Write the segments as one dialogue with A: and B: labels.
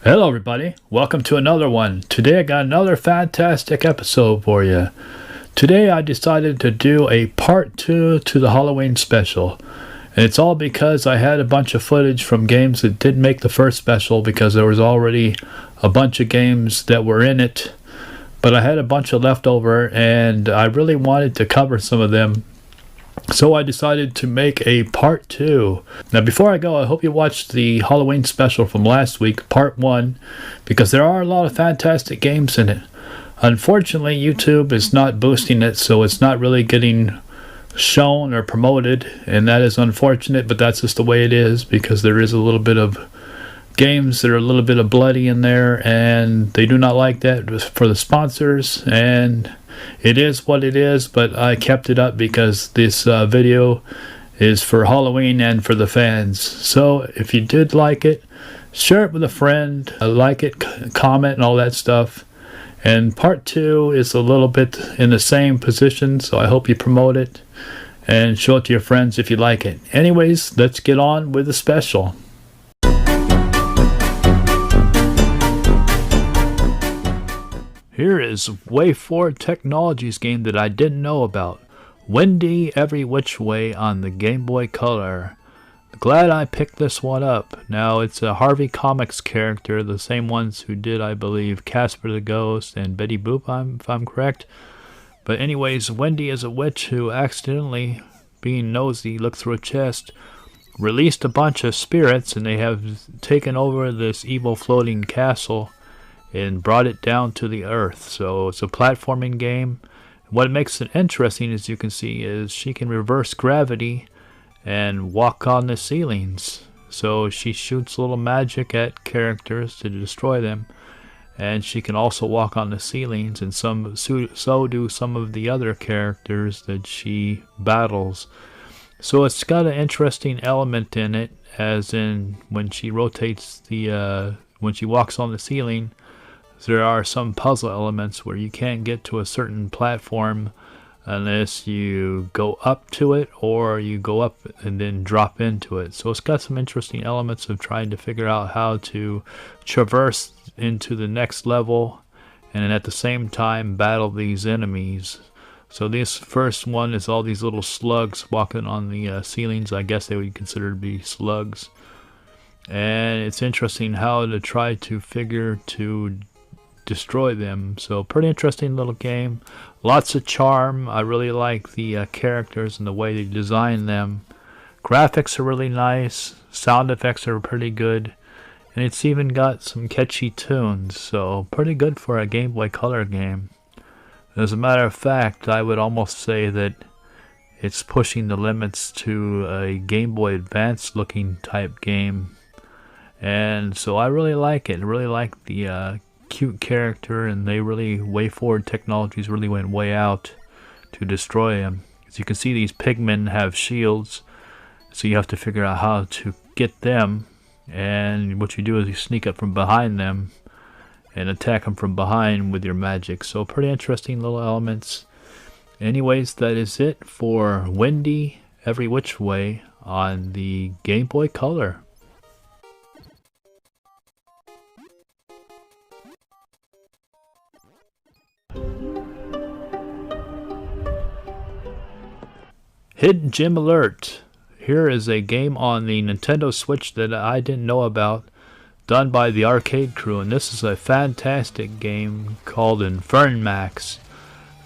A: Hello everybody, welcome to another one. Today I got another fantastic episode for you. Today I decided to do a part 2 to the Halloween special. And it's all because I had a bunch of footage from games that didn't make the first special because there was already a bunch of games that were in it. But I had a bunch of leftover and I really wanted to cover some of them. So I decided to make a part 2. Now before I go, I hope you watched the Halloween special from last week, part 1, because there are a lot of fantastic games in it. Unfortunately, YouTube is not boosting it, so it's not really getting shown or promoted, and that is unfortunate, but that's just the way it is, because there is a little bit of games that are a little bit of bloody in there, and they do not like that for the sponsors, and it is what it is. But I kept it up because this video is for Halloween and for the fans. So if you did like it, share it with a friend, like it, comment and all that stuff. And part 2 is a little bit in the same position, so I hope you promote it and show it to your friends if you like it. Anyways, let's get on with the special. Here is WayForward Technologies game that I didn't know about. Wendy Every Which Way on the Game Boy Color. Glad I picked this one up. Now it's a Harvey Comics character, the same ones who did, I believe, Casper the Ghost and Betty Boop, if I'm correct. But anyways, Wendy is a witch who accidentally, being nosy, looked through a chest, released a bunch of spirits, and they have taken over this evil floating castle and brought it down to the earth. So it's a platforming game. What makes it interesting, as you can see, is she can reverse gravity and walk on the ceilings. So she shoots little magic at characters to destroy them, and she can also walk on the ceilings, and so do some of the other characters that she battles. So it's got an interesting element in it, as in when she rotates when she walks on the ceiling, there are some puzzle elements where you can't get to a certain platform unless you go up to it or you go up and then drop into it. So it's got some interesting elements of trying to figure out how to traverse into the next level and at the same time battle these enemies. So this first one is all these little slugs walking on the ceilings. I guess they would consider to be slugs. And it's interesting how to try to figure to destroy them. So pretty interesting little game. Lots of charm. I really like the characters and the way they design them. Graphics are really nice. Sound effects are pretty good. And it's even got some catchy tunes. So pretty good for a Game Boy Color game. As a matter of fact, I would almost say that it's pushing the limits to a Game Boy Advance looking type game. And so I really like it. I really like the cute character, and WayForward Technologies really went way out to destroy him. As you can see, these pigmen have shields, so you have to figure out how to get them, and what you do is you sneak up from behind them and attack them from behind with your magic. So pretty interesting little elements. Anyways, that is it for Wendy Every Which Way on the Game Boy Color. Hidden Gem Alert. Here is a game on the Nintendo Switch that I didn't know about, done by the Arcade Crew, and this is a fantastic game called Infern Max.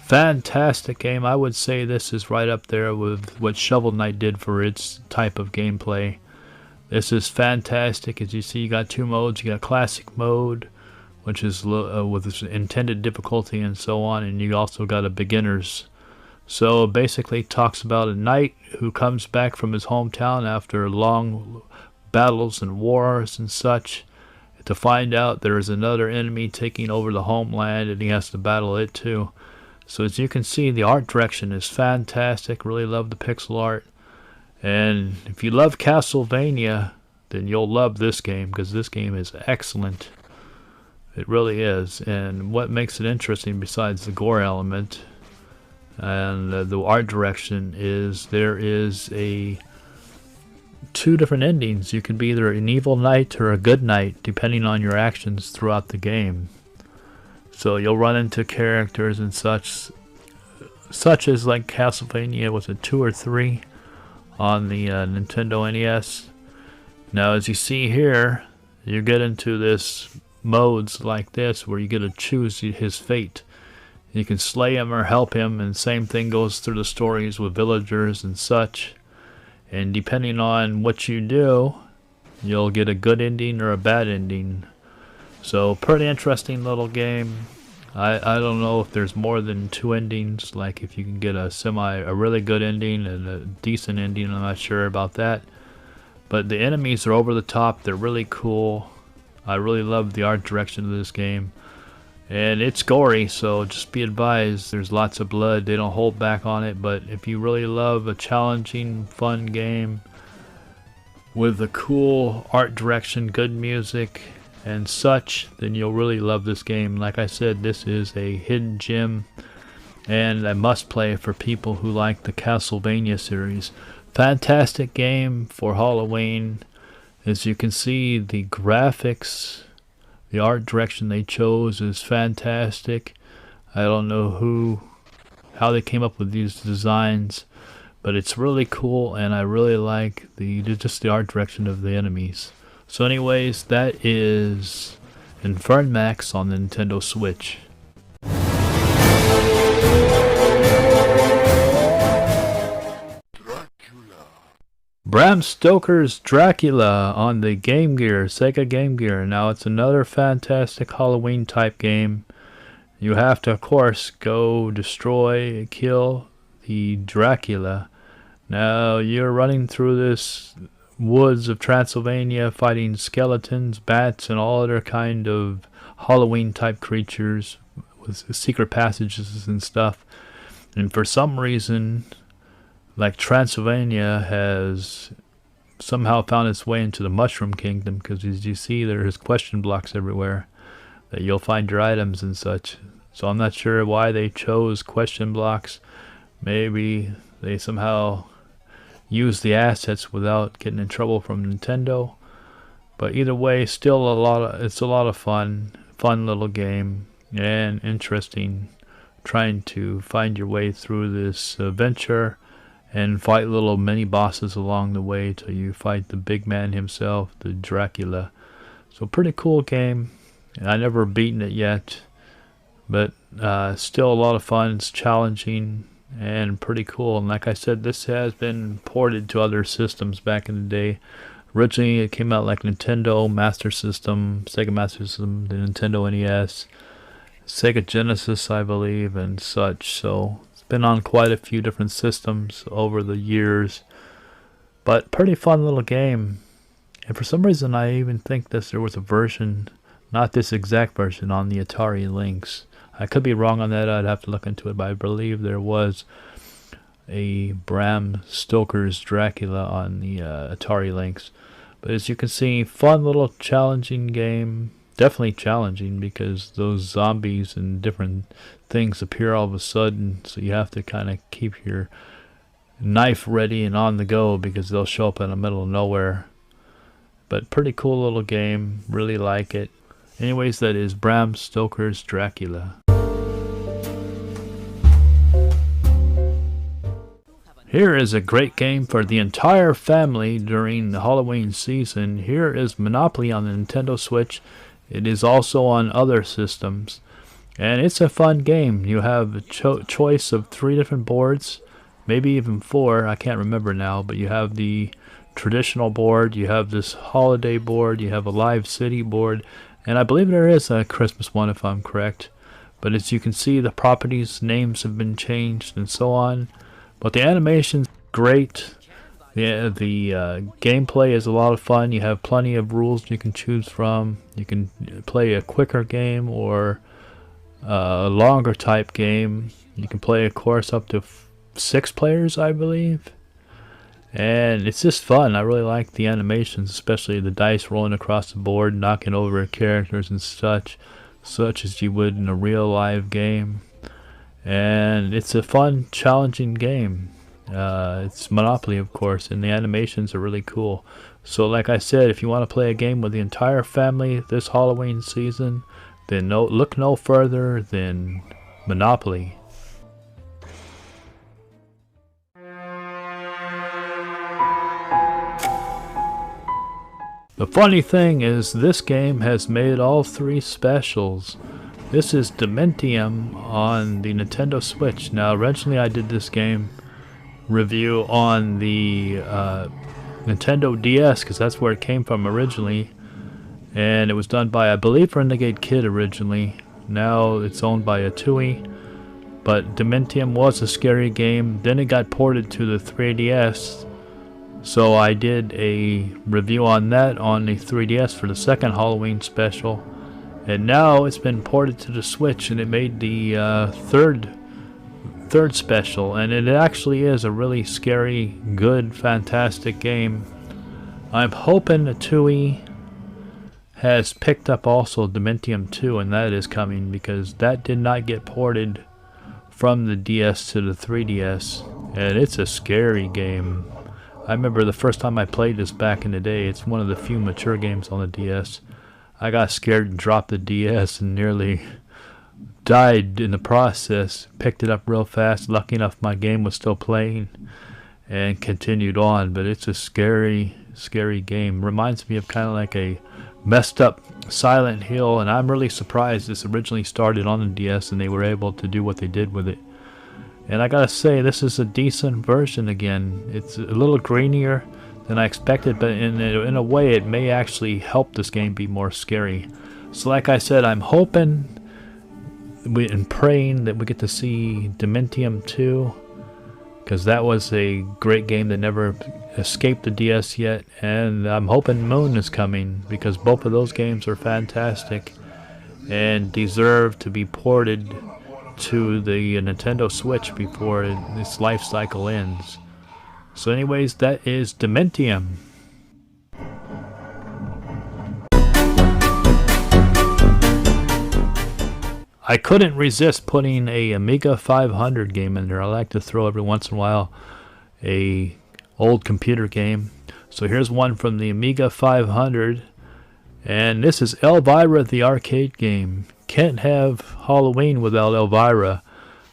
A: Fantastic game. I would say this is right up there with what Shovel Knight did for its type of gameplay. This is fantastic. As you see, you got two modes. You got classic mode, which is with its intended difficulty and so on, and you also got a beginner's. So basically it talks about a knight who comes back from his hometown after long battles and wars and such, to find out there is another enemy taking over the homeland, and he has to battle it too. So as you can see, the art direction is fantastic. Really love the pixel art. And if you love Castlevania, then you'll love this game, because this game is excellent. It really is. And what makes it interesting, besides the gore element and the art direction, is there is a two different endings. You can be either an evil knight or a good knight, depending on your actions throughout the game. So you'll run into characters and such as like Castlevania, was it 2 or 3 on the Nintendo NES. Now as you see here, you get into this modes like this where you get to choose his fate. You can slay him or help him, and same thing goes through the stories with villagers and such. And depending on what you do, you'll get a good ending or a bad ending. So pretty interesting little game. I don't know if there's more than 2 endings, like if you can get a really good ending and a decent ending. I'm not sure about that. But the enemies are over the top. They're really cool. I really love the art direction of this game. And it's gory, so just be advised, there's lots of blood. They don't hold back on it. But if you really love a challenging, fun game with a cool art direction, good music, and such, then you'll really love this game. Like I said, this is a hidden gem and a must play for people who like the Castlevania series. Fantastic game for Halloween. As you can see, the graphics, the art direction they chose is fantastic. I don't know how they came up with these designs, but it's really cool, and I really like just the art direction of the enemies. So anyways, that is Infern Max on the Nintendo Switch. Bram Stoker's Dracula on the Game Gear, Sega Game Gear. Now it's another fantastic Halloween type game. You have to, of course, go destroy, kill the Dracula. Now you're running through this woods of Transylvania fighting skeletons, bats, and all other kind of Halloween type creatures with secret passages and stuff. And for some reason, like Transylvania has somehow found its way into the Mushroom Kingdom, because as you see, there's question blocks everywhere that you'll find your items and such. So I'm not sure why they chose question blocks. Maybe they somehow use the assets without getting in trouble from Nintendo. But either way, still it's a lot of fun little game, and interesting, trying to find your way through this venture and fight little mini bosses along the way till you fight the big man himself, the Dracula. So pretty cool game. I never beaten it yet, but still a lot of fun. It's challenging and pretty cool. And like I said, this has been ported to other systems back in the day. Originally it came out like Nintendo Master System, Sega Master System, the Nintendo NES, Sega Genesis, I believe, and such. So it's been on quite a few different systems over the years, but pretty fun little game. And for some reason I even think that there was a version, not this exact version, on the Atari Lynx. I could be wrong on that. I'd have to look into it, but I believe there was a Bram Stoker's Dracula on the Atari Lynx. But as you can see, fun little challenging game. Definitely challenging because those zombies and different things appear all of a sudden, so you have to kind of keep your knife ready and on the go because they'll show up in the middle of nowhere. But pretty cool little game. Really like it. Anyways, that is Bram Stoker's Dracula. Here is a great game for the entire family during the Halloween season. Here is Monopoly on the Nintendo Switch. It is also on other systems, and it's a fun game. You have a choice of 3 different boards, maybe even 4, I can't remember now, but you have the traditional board, you have this holiday board, you have a live city board, and I believe there is a Christmas one if I'm correct. But as you can see, the properties' names have been changed and so on. But the animation's great. The gameplay is a lot of fun. You have plenty of rules you can choose from. You can play a quicker game or a longer type game. You can play, of course, up to 6 players, I believe. And it's just fun. I really like the animations, especially the dice rolling across the board, knocking over characters and such as you would in a real live game. And it's a fun, challenging game. It's Monopoly, of course, and the animations are really cool. So like I said, if you want to play a game with the entire family this Halloween season, then look no further than Monopoly. The funny thing is, this game has made all 3 specials. This is Dementium on the Nintendo Switch. Now, originally I did this game review on the Nintendo DS, because that's where it came from originally. And it was done by, I believe, Renegade Kid originally. Now it's owned by Atui. But Dementium was a scary game. Then it got ported to the 3DS. So I did a review on that on the 3DS for the second Halloween special. And now it's been ported to the Switch, and it made the third special. And it actually is a really scary, good, fantastic game. I'm hoping Atui has picked up also Dementium 2, and that is coming, because that did not get ported from the DS to the 3DS. And it's a scary game. I remember the first time I played this back in the day. It's one of the few mature games on the DS. I got scared and dropped the DS and nearly died in the process. Picked it up real fast. Lucky enough my game was still playing and continued on. But it's a scary, scary game. Reminds me of kind of like a messed up Silent Hill. And I'm really surprised this originally started on the DS and they were able to do what they did with it. And I gotta say, this is a decent version again. It's a little grainier than I expected, but in a way it may actually help this game be more scary. So like I said, I'm hoping and praying that we get to see Dementium 2, because that was a great game that never escaped the DS yet. And I'm hoping Moon is coming, because both of those games are fantastic and deserve to be ported to the Nintendo Switch before its life cycle ends. So anyways, that is Dementium. I couldn't resist putting a Amiga 500 game in there. I like to throw every once in a while a old computer game. So here's one from the Amiga 500, and this is Elvira, the arcade game. Can't have Halloween without Elvira.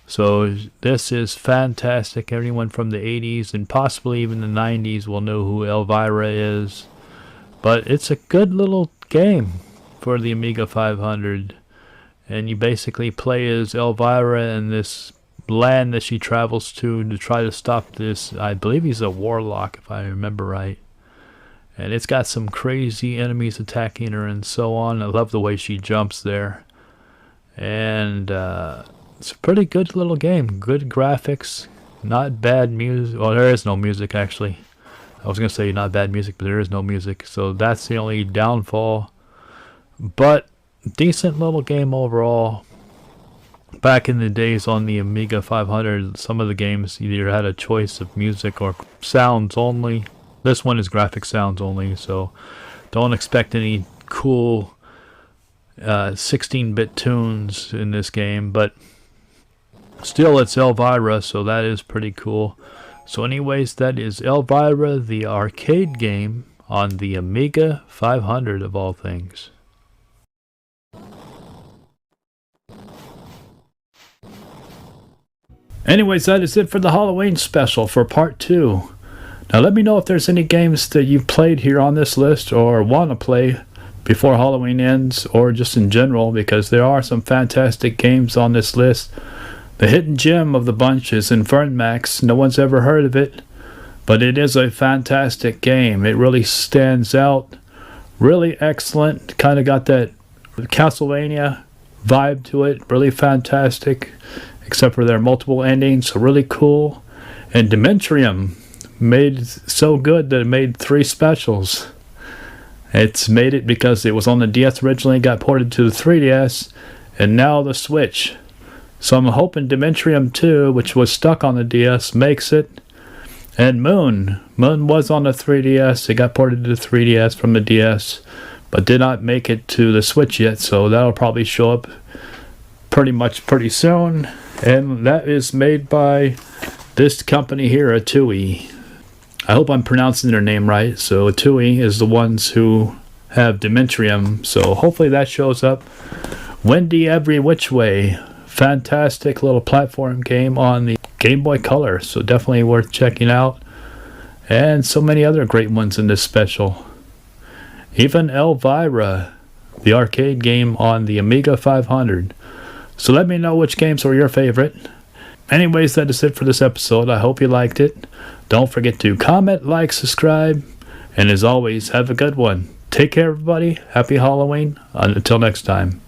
A: So this is fantastic. Everyone from the 80s and possibly even the 90s will know who Elvira is. But it's a good little game for the Amiga 500. And you basically play as Elvira in this land that she travels to try to stop this. I believe he's a warlock, if I remember right. And it's got some crazy enemies attacking her and so on. I love the way she jumps there. And it's a pretty good little game. Good graphics, not bad music. Well, there is no music actually. I was going to say not bad music, but there is no music. So that's the only downfall. But decent little game overall. Back in the days on the Amiga 500, some of the games either had a choice of music or sounds only. This one is graphic sounds only, so don't expect any cool 16-bit tunes in this game, but still it's Elvira, so that is pretty cool. So anyways, that is Elvira, the arcade game on the Amiga 500 of all things. Anyways, that is it for the Halloween special for part 2. Now let me know if there's any games that you've played here on this list or want to play before Halloween ends, or just in general, because there are some fantastic games on this list. The hidden gem of the bunch is Infern Max. No one's ever heard of it, but it is a fantastic game. It really stands out. Really excellent. Kind of got that Castlevania vibe to it. Really fantastic, except for their multiple endings. So really cool. And Dementium made so good that it made 3 specials. It's made it because it was on the DS originally, got ported to the 3DS, and now the Switch. So I'm hoping Dementium 2, which was stuck on the DS, makes it. And Moon was on the 3DS. It got ported to the 3DS from the DS, but did not make it to the Switch yet, so that'll probably show up pretty soon. And that is made by this company here, Atui, I hope I'm pronouncing their name right. So Atui is the ones who have Dementium, so hopefully that shows up. Wendy Every Which Way, fantastic little platform game on the Game Boy Color, so definitely worth checking out. And so many other great ones in this special. Even Elvira, the arcade game on the Amiga 500. So let me know which games were your favorite. Anyways, that is it for this episode. I hope you liked it. Don't forget to comment, like, subscribe, and as always, have a good one. Take care, everybody. Happy Halloween. Until next time.